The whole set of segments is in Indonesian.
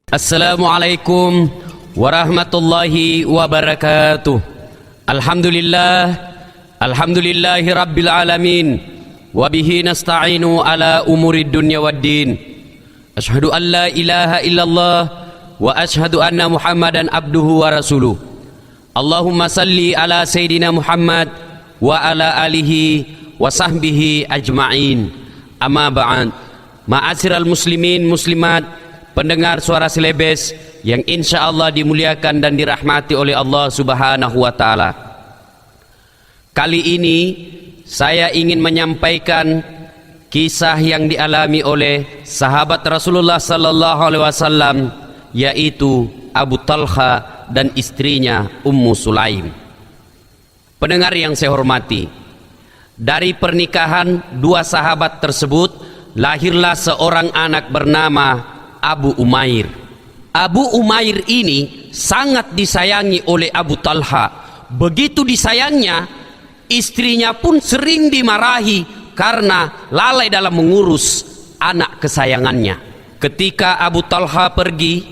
Assalamualaikum warahmatullahi wabarakatuh. Alhamdulillahi rabbil alamin. Wabihi nasta'inu ala umurid dunya waddin. Ashhadu an la ilaha illallah wa ashhadu anna muhammadan abduhu wa rasuluh. Allahumma salli ala sayyidina Muhammad wa ala alihi wa sahbihi ajma'in. Amma ba'd. Ma'asyiral muslimin muslimat, pendengar suara Selebes yang insya Allah dimuliakan dan dirahmati oleh Allah Subhanahu wa Ta'ala. Kali ini saya ingin menyampaikan kisah yang dialami oleh sahabat Rasulullah Sallallahu Alaihi Wasallam, yaitu Abu Talha dan istrinya Ummu Sulaim. Pendengar yang saya hormati, dari pernikahan dua sahabat tersebut lahirlah seorang anak bernama Abu Umair. Abu Umair ini sangat disayangi oleh Abu Talha. Begitu disayangnya, istrinya pun sering dimarahi karena lalai dalam mengurus anak kesayangannya. Ketika Abu Talha pergi,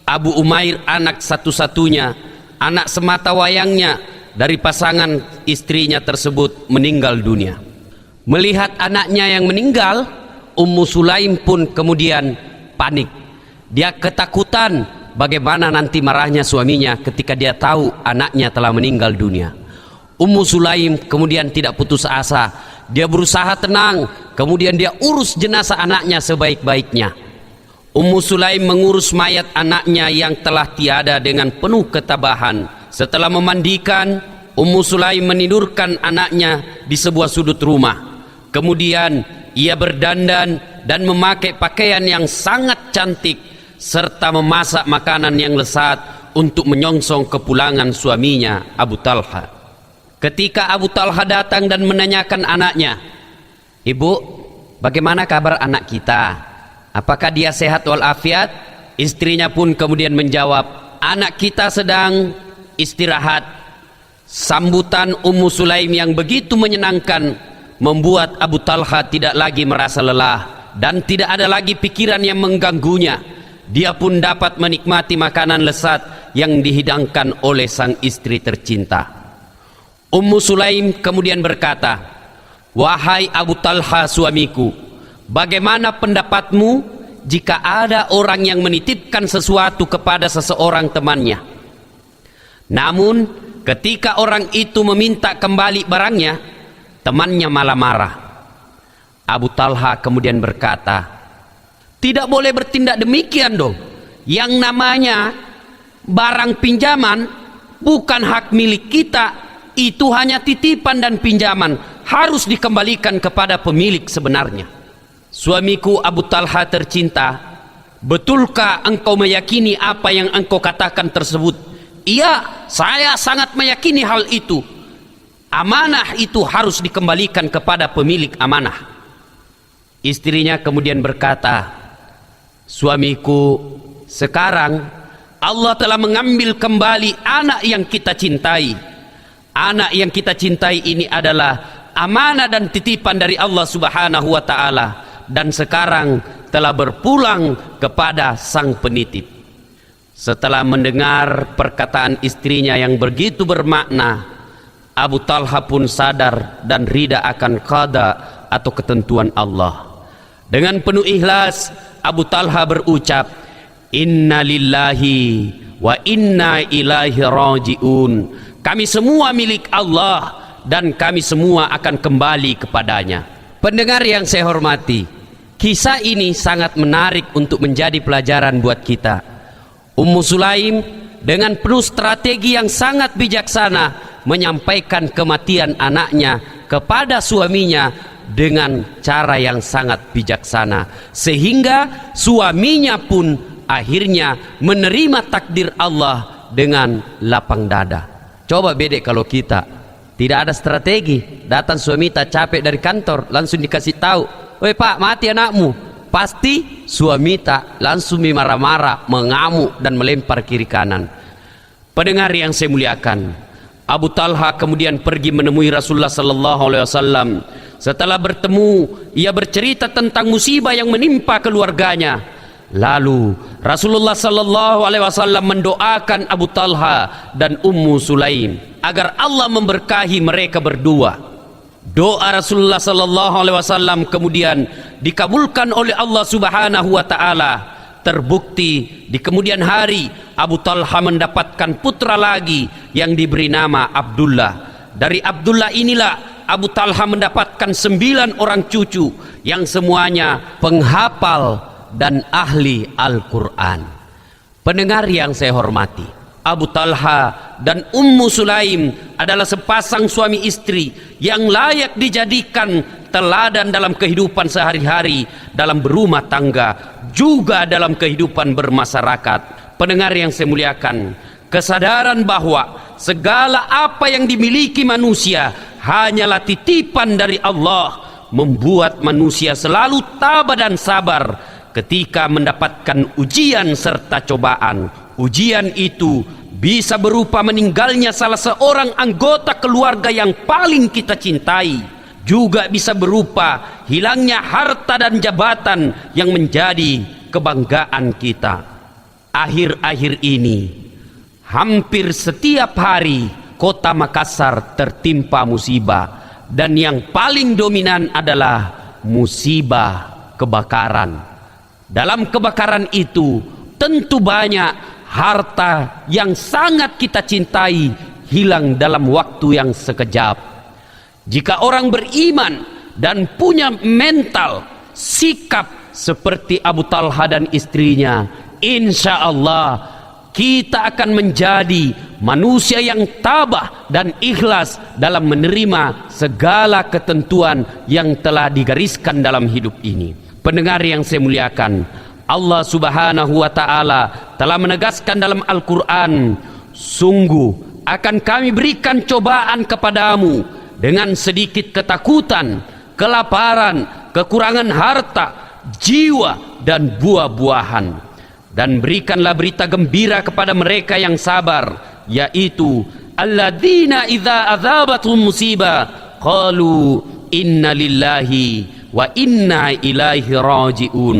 Abu Umair anak satu-satunya, anak semata wayangnya dari pasangan istrinya tersebut meninggal dunia. Melihat anaknya yang meninggal, Ummu Sulaim pun kemudian panik. Dia ketakutan bagaimana nanti marahnya suaminya ketika dia tahu anaknya telah meninggal dunia. Ummu Sulaim kemudian tidak putus asa. Dia berusaha tenang, kemudian dia urus jenazah anaknya sebaik-baiknya. Ummu Sulaim mengurus mayat anaknya yang telah tiada dengan penuh ketabahan. Setelah memandikan, Ummu Sulaim menidurkan anaknya di sebuah sudut rumah. Kemudian ia berdandan dan memakai pakaian yang sangat cantik serta memasak makanan yang lezat untuk menyongsong kepulangan suaminya Abu Talha. Ketika Abu Talha datang dan menanyakan anaknya, "Ibu, bagaimana kabar anak kita? Apakah dia sehat walafiat?" Istrinya pun kemudian menjawab, "Anak kita sedang istirahat." Sambutan Ummu Sulaim yang begitu menyenangkan membuat Abu Talha tidak lagi merasa lelah dan tidak ada lagi pikiran yang mengganggunya. Dia pun dapat menikmati makanan lezat yang dihidangkan oleh sang istri tercinta. Ummu Sulaim kemudian berkata, "Wahai Abu Talha suamiku, bagaimana pendapatmu jika ada orang yang menitipkan sesuatu kepada seseorang temannya, namun ketika orang itu meminta kembali barangnya, temannya malah marah?" Abu Talha kemudian berkata, "Tidak boleh bertindak demikian dong. Yang namanya barang pinjaman bukan hak milik kita. Itu hanya titipan dan pinjaman, harus dikembalikan kepada pemilik sebenarnya." "Suamiku Abu Talha tercinta, betulkah engkau meyakini apa yang engkau katakan tersebut?" "Iya, saya sangat meyakini hal itu. Amanah itu harus dikembalikan kepada pemilik amanah." Istrinya kemudian berkata, "Suamiku, sekarang Allah telah mengambil kembali anak yang kita cintai. Anak yang kita cintai ini adalah amanah dan titipan dari Allah Subhanahu wa Ta'ala, dan sekarang telah berpulang kepada sang penitip." Setelah mendengar perkataan istrinya yang begitu bermakna, Abu Talha pun sadar dan rida akan qada atau ketentuan Allah. Dengan penuh ikhlas, Abu Talha berucap, "Inna lillahi wa inna ilaihi raji'un." Kami semua milik Allah dan kami semua akan kembali kepadanya. Pendengar yang saya hormati, kisah ini sangat menarik untuk menjadi pelajaran buat kita. Ummu Sulaim dengan penuh strategi yang sangat bijaksana menyampaikan kematian anaknya kepada suaminya dengan cara yang sangat bijaksana, sehingga suaminya pun akhirnya menerima takdir Allah dengan lapang dada. Coba bedek kalau kita tidak ada strategi, datang suami tak capek dari kantor langsung dikasih tahu, "Woi Pak, mati anakmu." Pasti suami tak langsung marah-marah, mengamuk dan melempar kiri kanan. Pendengar yang saya muliakan, Abu Talha kemudian pergi menemui Rasulullah Sallallahu Alaihi Wasallam. Setelah bertemu, ia bercerita tentang musibah yang menimpa keluarganya. Lalu Rasulullah sallallahu alaihi wasallam mendoakan Abu Talha dan Ummu Sulaim agar Allah memberkahi mereka berdua. Doa Rasulullah sallallahu alaihi wasallam kemudian dikabulkan oleh Allah Subhanahu wa taala. Terbukti di kemudian hari Abu Talha mendapatkan putra lagi yang diberi nama Abdullah. Dari Abdullah inilah Abu Talha mendapatkan 9 orang cucu yang semuanya penghafal dan ahli Al-Quran. Pendengar yang saya hormati, Abu Talha dan Ummu Sulaim adalah sepasang suami istri yang layak dijadikan teladan dalam kehidupan sehari-hari, dalam berumah tangga, juga dalam kehidupan bermasyarakat. Pendengar yang saya muliakan, kesadaran bahwa segala apa yang dimiliki manusia hanyalah titipan dari Allah membuat manusia selalu tabah dan sabar ketika mendapatkan ujian serta cobaan. Ujian itu bisa berupa meninggalnya salah seorang anggota keluarga yang paling kita cintai, juga bisa berupa hilangnya harta dan jabatan yang menjadi kebanggaan kita. Akhir-akhir ini hampir setiap hari kota Makassar tertimpa musibah, dan yang paling dominan adalah musibah kebakaran. Dalam kebakaran itu tentu banyak harta yang sangat kita cintai hilang dalam waktu yang sekejap. Jika orang beriman dan punya mental sikap seperti Abu Talha dan istrinya, insya Allah kita akan menjadi manusia yang tabah dan ikhlas dalam menerima segala ketentuan yang telah digariskan dalam hidup ini. Pendengar yang saya muliakan, Allah Subhanahu wa taala telah menegaskan dalam Al-Quran, sungguh akan kami berikan cobaan kepadamu dengan sedikit ketakutan, kelaparan, kekurangan harta, jiwa dan buah-buahan. Dan berikanlah berita gembira kepada mereka yang sabar, yaitu alladzina idza adzabathum musibah qalu inna lillahi wa inna ilaihi rajiun.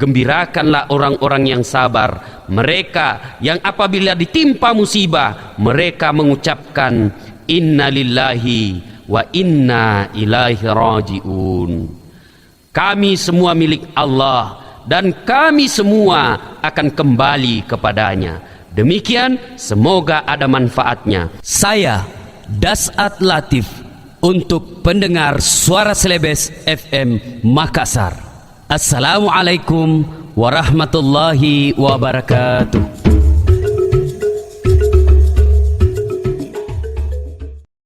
Gembirakanlah orang-orang yang sabar, mereka yang apabila ditimpa musibah mereka mengucapkan inna lillahi wa inna ilaihi rajiun. Kami semua milik Allah dan kami semua akan kembali kepadanya. Demikian, semoga ada manfaatnya. Saya Dasat Latif untuk pendengar Suara Celebes FM Makassar. Assalamualaikum warahmatullahi wabarakatuh.